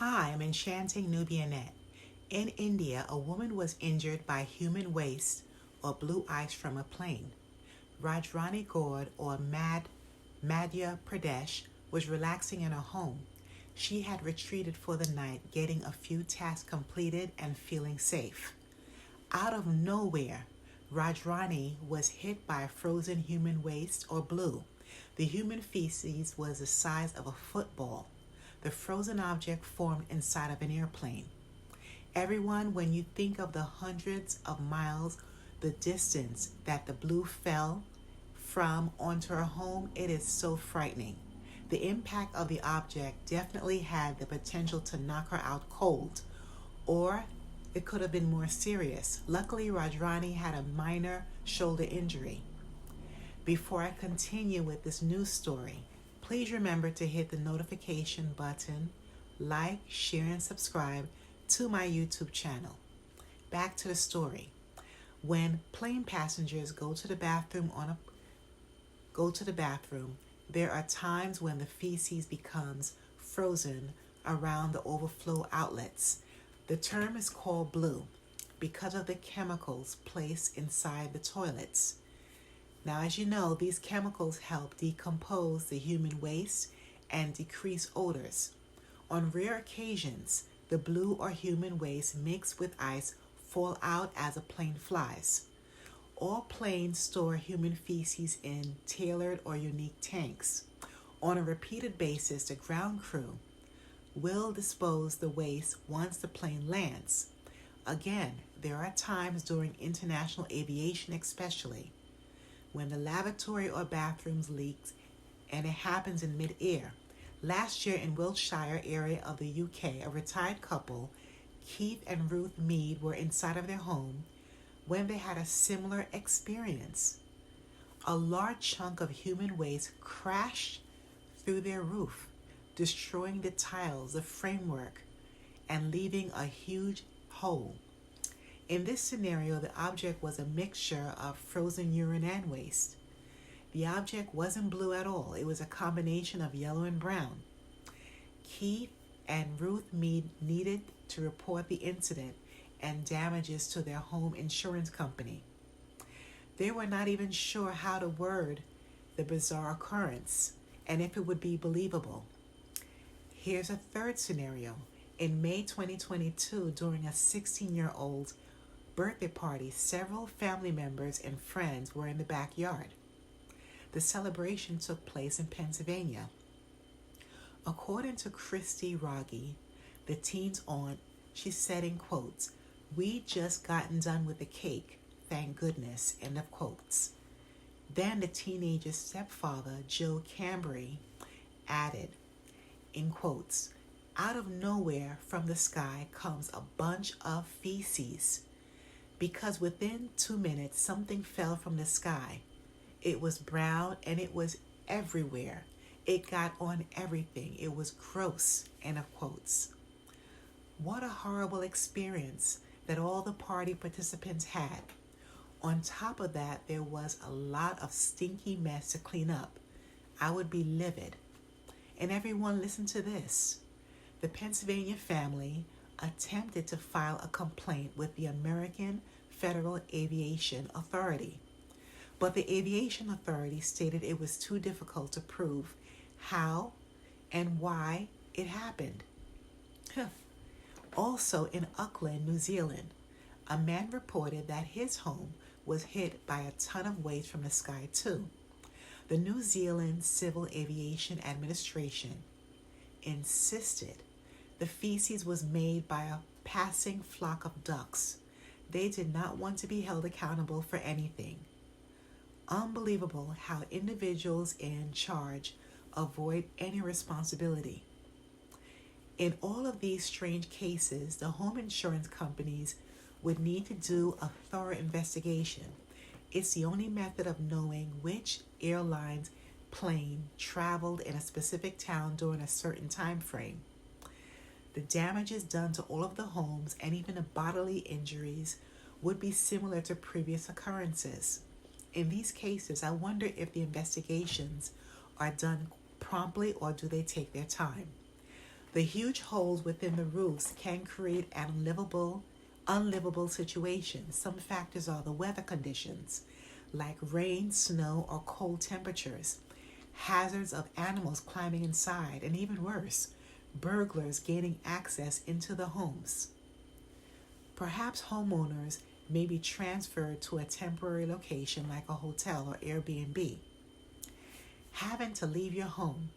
Hi, I'm Enchanting Nubianette. In India, a woman was injured by human waste or blue ice from a plane. Rajrani Gaur or Madhya Pradesh was relaxing in her home. She had retreated for the night, getting a few tasks completed and feeling safe. Out of nowhere, Rajrani was hit by a frozen human waste or blue. The human feces was the size of a football. The frozen object formed inside of an airplane. Everyone, when you think of the hundreds of miles, the distance that the blue fell from onto her home, it is so frightening. The impact of the object definitely had the potential to knock her out cold, or it could have been more serious. Luckily, Rajrani had a minor shoulder injury. Before I continue with this news story, please remember to hit the notification button, like, share, and subscribe to my YouTube channel. Back to the story. When plane passengers go to the bathroom, there are times when the feces becomes frozen around the overflow outlets. The term is called blue because of the chemicals placed inside the toilets. Now, as you know, these chemicals help decompose the human waste and decrease odors. On rare occasions, the blue or human waste mixed with ice fall out as a plane flies. All planes store human feces in tailored or unique tanks. On a repeated basis, the ground crew will dispose the waste once the plane lands. Again, there are times during international aviation especially when the lavatory or bathrooms leaks and it happens in mid-air. Last year in Wiltshire area of the UK, a retired couple, Keith and Ruth Mead, were inside of their home when they had a similar experience. A large chunk of human waste crashed through their roof, destroying the tiles, the framework, and leaving a huge hole. In this scenario, the object was a mixture of frozen urine and waste. The object wasn't blue at all. It was a combination of yellow and brown. Keith and Ruth Mead needed to report the incident and damages to their home insurance company. They were not even sure how to word the bizarre occurrence and if it would be believable. Here's a third scenario. In May 2022, during a 16-year-old's birthday party, several family members and friends were in the backyard. The celebration took place in Pennsylvania. According to Christy Rogge, the teen's aunt, she said in quotes, "We just gotten done with the cake, thank goodness," end of quotes. Then the teenager's stepfather, Joe Cambry, added, in quotes, "Out of nowhere from the sky comes a bunch of feces. Because within 2 minutes something fell from the sky. It was brown and it was everywhere. It got on everything. It was gross," end of quotes. What a horrible experience that all the party participants had. On top of that, there was a lot of stinky mess to clean up. I would be livid. And everyone, listen to this. The Pennsylvania family attempted to file a complaint with the American Federal Aviation Authority, but the Aviation Authority stated it was too difficult to prove how and why it happened. Also in Auckland, New Zealand, a man reported that his home was hit by a ton of waste from the sky too. The New Zealand Civil Aviation Administration insisted the feces was made by a passing flock of ducks. They did not want to be held accountable for anything. Unbelievable how individuals in charge avoid any responsibility. In all of these strange cases, the home insurance companies would need to do a thorough investigation. It's the only method of knowing which airline's plane traveled in a specific town during a certain time frame. The damages done to all of the homes and even the bodily injuries would be similar to previous occurrences. In these cases, I wonder if the investigations are done promptly or do they take their time. The huge holes within the roofs can create an unlivable situation. Some factors are the weather conditions, like rain, snow, or cold temperatures, hazards of animals climbing inside, and even worse, burglars gaining access into the homes. Perhaps homeowners may be transferred to a temporary location like a hotel or Airbnb. Having to leave your home,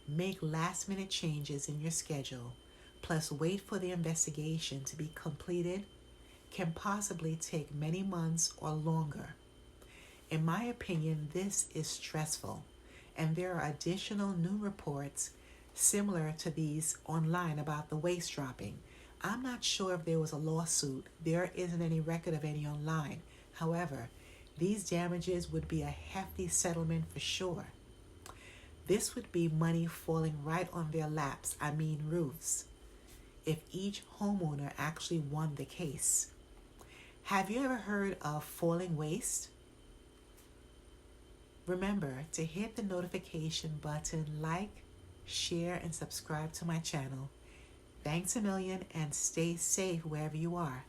make last minute changes in your schedule, plus wait for the investigation to be completed can possibly take many months or longer. In my opinion, this is stressful, and there are additional new reports similar to these online about the waste dropping. I'm not sure if there was a lawsuit. There isn't any record of any online. However, these damages would be a hefty settlement for sure. This would be money falling right on their laps, I mean roofs, if each homeowner actually won the case. Have you ever heard of falling waste? Remember to hit the notification button, like, share, and subscribe to my channel. Thanks a million and stay safe wherever you are.